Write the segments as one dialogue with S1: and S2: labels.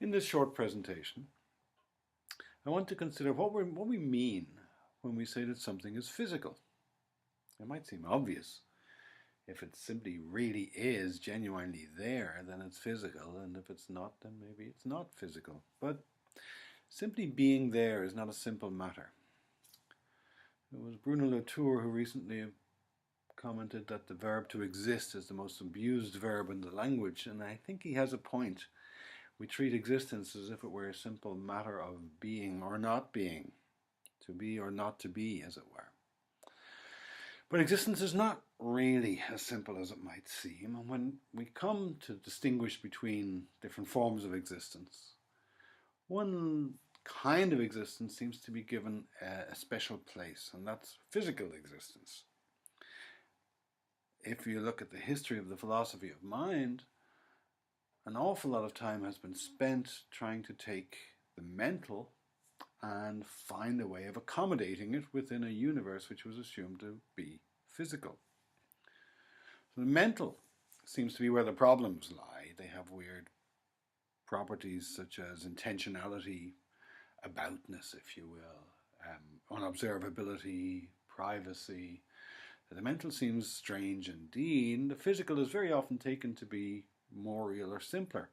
S1: In this short presentation, I want to consider what we mean when we say that something is physical. It might seem obvious. If it simply really is genuinely there, then it's physical, and if it's not, then maybe it's not physical. But simply being there is not a simple matter. It was Bruno Latour who recently commented that the verb to exist is the most abused verb in the language, and I think he has a point. We treat existence as if it were a simple matter of being or not being, to be or not to be, as it were. But existence is not really as simple as it might seem, and when we come to distinguish between different forms of existence, one kind of existence seems to be given a special place, and that's physical existence. If you look at the history of the philosophy of mind, an awful lot of time has been spent trying to take the mental and find a way of accommodating it within a universe which was assumed to be physical. So the mental seems to be where the problems lie. They have weird properties such as intentionality, aboutness, if you will, unobservability, privacy. The mental seems strange indeed, and the physical is very often taken to be more real or simpler.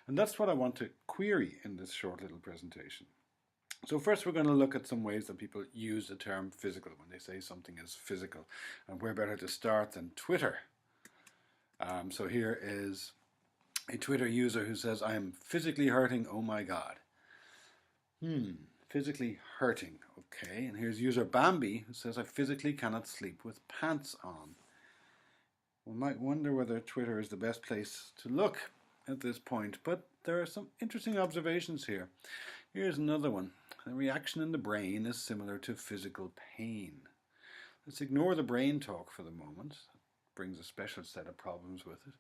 S1: And that's what I want to query in this short little presentation. So first we're going to look at some ways that people use the term physical when they say something is physical. And where better to start than Twitter. So here is a Twitter user who says, "I am physically hurting, oh my God." Physically hurting, okay. And here's user Bambi who says, "I physically cannot sleep with pants on." We might wonder whether Twitter is the best place to look at this point, but there are some interesting observations here. Here's another one. The reaction in the brain is similar to physical pain. Let's ignore the brain talk for the moment. It brings a special set of problems with it.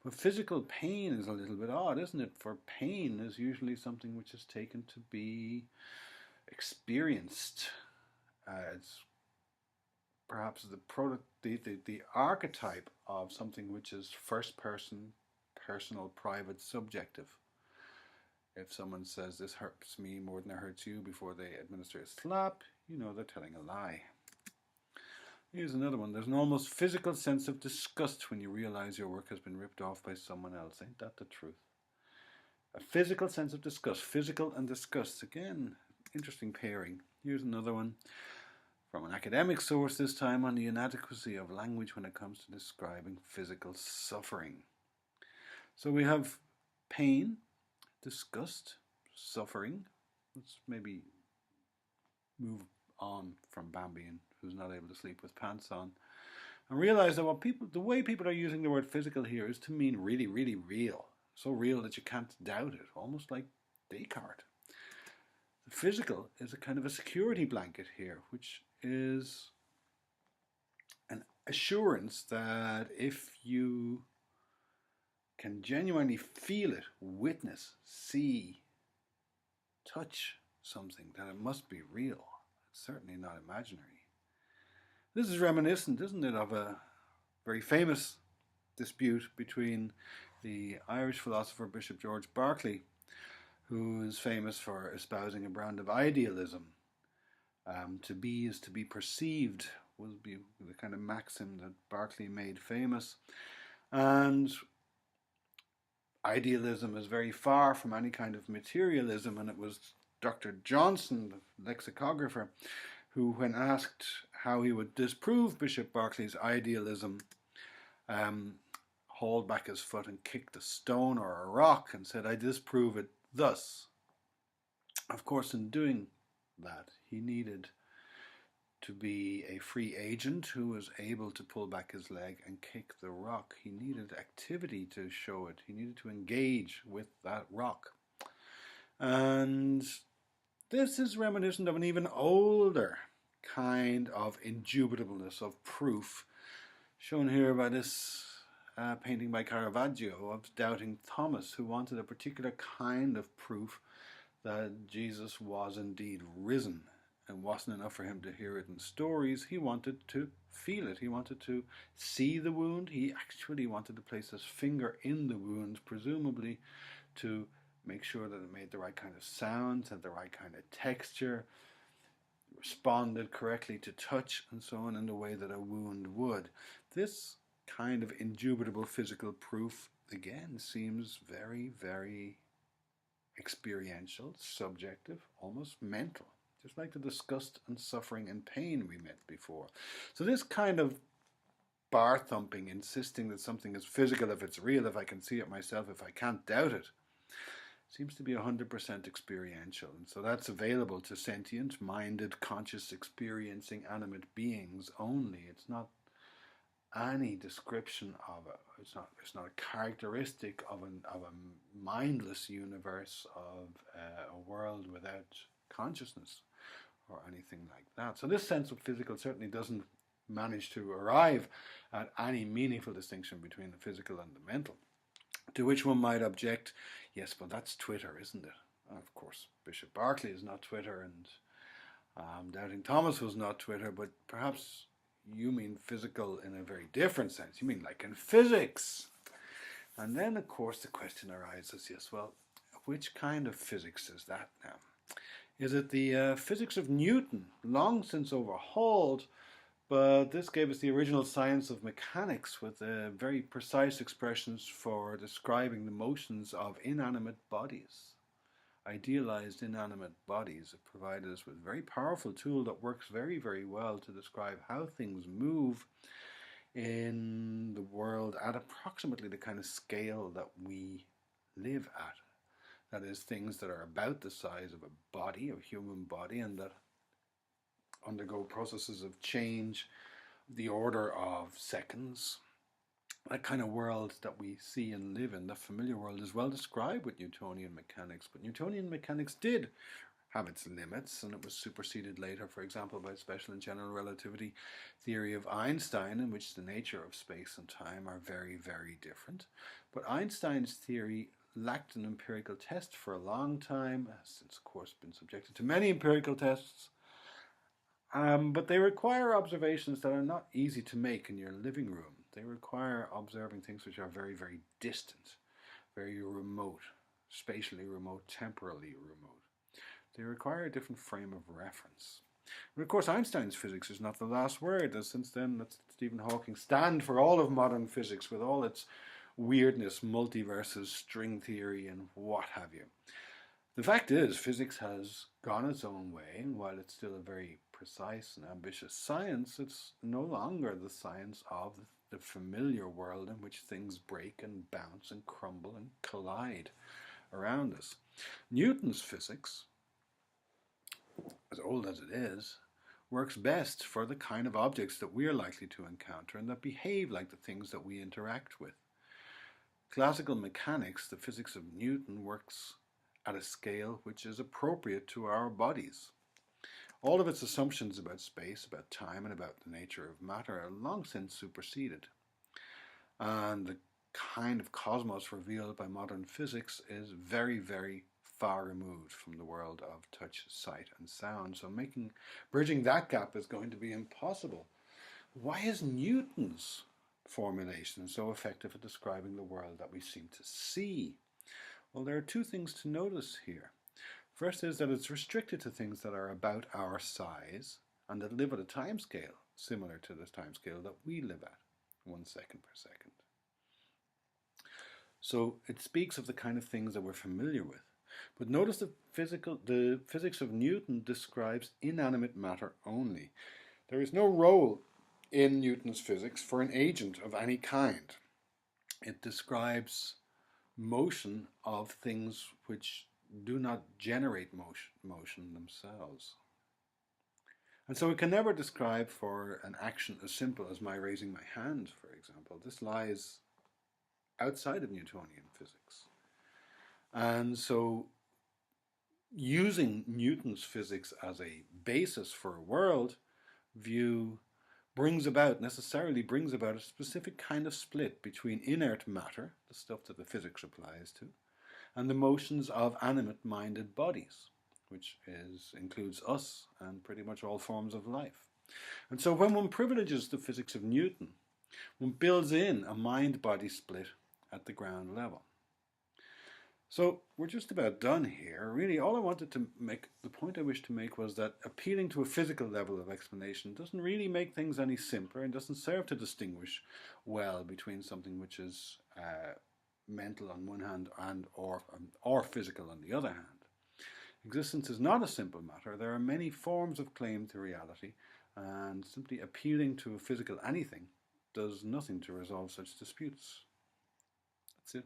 S1: But physical pain is a little bit odd, isn't it? For pain is usually something which is taken to be experienced. It's perhaps the archetype of something which is first person, personal, private, subjective. If someone says this hurts me more than it hurts you before they administer a slap, you know they're telling a lie. Here's another one. There's an almost physical sense of disgust when you realize your work has been ripped off by someone else. Ain't that the truth? A physical sense of disgust. Physical and disgust. Again, interesting pairing. Here's another one from an academic source, this time on the inadequacy of language when it comes to describing physical suffering. So we have pain, disgust, suffering. Let's maybe move on from Bambi, who's not able to sleep with pants on, and realize that the way people are using the word physical here is to mean really, really real. So real that you can't doubt it, almost like Descartes. The physical is a kind of a security blanket here, which is an assurance that if you can genuinely feel it, witness, see, touch something, that it must be real. It's certainly not imaginary. This is reminiscent, isn't it, of a very famous dispute between the Irish philosopher Bishop George Berkeley, who is famous for espousing a brand of idealism. To be is to be perceived will be the kind of maxim that Berkeley made famous. And idealism is very far from any kind of materialism, and it was Dr. Johnson, the lexicographer, who, when asked how he would disprove Bishop Berkeley's idealism, hauled back his foot and kicked a stone or a rock and said, "I disprove it thus." Of course, in doing that, he needed to be a free agent who was able to pull back his leg and kick the rock. He needed activity to show it. He needed to engage with that rock. And this is reminiscent of an even older kind of indubitableness of proof, shown here by this painting by Caravaggio of Doubting Thomas, who wanted a particular kind of proof that Jesus was indeed risen. It wasn't enough for him to hear it in stories. He wanted to feel it. He wanted to see the wound. He actually wanted to place his finger in the wound, presumably to make sure that it made the right kind of sounds, had the right kind of texture, responded correctly to touch and so on in the way that a wound would. This kind of indubitable physical proof, again, seems very, very experiential, subjective, almost mental, just like the disgust and suffering and pain we met before. So this kind of bar thumping, insisting that something is physical if it's real, if I can see it myself, if I can't doubt it, seems to be 100% experiential. And so that's available to sentient, minded, conscious, experiencing animate beings only. It's not any description of it. It's not a characteristic of a mindless universe, of a world without consciousness or anything like that. So this sense of physical certainly doesn't manage to arrive at any meaningful distinction between the physical and the mental. To which one might object, yes, but that's Twitter, isn't it? Of course, Bishop Berkeley is not Twitter, and Doubting Thomas was not Twitter, but perhaps you mean physical in a very different sense. You mean like in physics. And then, of course, the question arises, yes, well, which kind of physics is that now? Is it the physics of Newton, long since overhauled, but this gave us the original science of mechanics with very precise expressions for describing the motions of inanimate bodies, idealized inanimate bodies. It provided us with a very powerful tool that works very, very well to describe how things move in the world at approximately the kind of scale that we live at. That is, things that are about the size of a body, a human body, and that undergo processes of change, the order of seconds. That kind of world that we see and live in, the familiar world, is well described with Newtonian mechanics. But Newtonian mechanics did have its limits, and it was superseded later, for example, by special and general relativity theory of Einstein, in which the nature of space and time are very, very different. But Einstein's theory lacked an empirical test for a long time, has since, of course, been subjected to many empirical tests. But they require observations that are not easy to make in your living room. They require observing things which are very, very distant, very remote, spatially remote, temporally remote. They require a different frame of reference. And of course, Einstein's physics is not the last word, as since then let Stephen Hawking stand for all of modern physics with all its weirdness, multiverses, string theory, and what have you. The fact is, physics has gone its own way, and while it's still a very precise and ambitious science, it's no longer the science of the familiar world in which things break and bounce and crumble and collide around us. Newton's physics, as old as it is, works best for the kind of objects that we are likely to encounter and that behave like the things that we interact with. Classical mechanics, the physics of Newton, works at a scale which is appropriate to our bodies. All of its assumptions about space, about time, and about the nature of matter are long since superseded. And the kind of cosmos revealed by modern physics is very, very far removed from the world of touch, sight, and sound. So bridging that gap is going to be impossible. Why is Newton's formulation so effective at describing the world that we seem to see? Well, there are two things to notice here. First is that it's restricted to things that are about our size and that live at a time scale similar to the time scale that we live at, 1 second per second. So it speaks of the kind of things that we're familiar with. But notice the physics of Newton describes inanimate matter only. There is no role in Newton's physics for an agent of any kind. It describes motion of things which do not generate motion themselves. And so it can never describe for an action as simple as my raising my hand, for example. This lies outside of Newtonian physics. And so using Newton's physics as a basis for a world view necessarily brings about a specific kind of split between inert matter, the stuff that the physics applies to, and the motions of animate-minded bodies, which includes us and pretty much all forms of life. And so when one privileges the physics of Newton, one builds in a mind-body split at the ground level. So we're just about done here. Really, all I wanted to make, the point I wish to make was that appealing to a physical level of explanation doesn't really make things any simpler and doesn't serve to distinguish well between something which is mental on one hand and or physical on the other hand. Existence is not a simple matter. There are many forms of claim to reality, and simply appealing to a physical anything does nothing to resolve such disputes. That's it.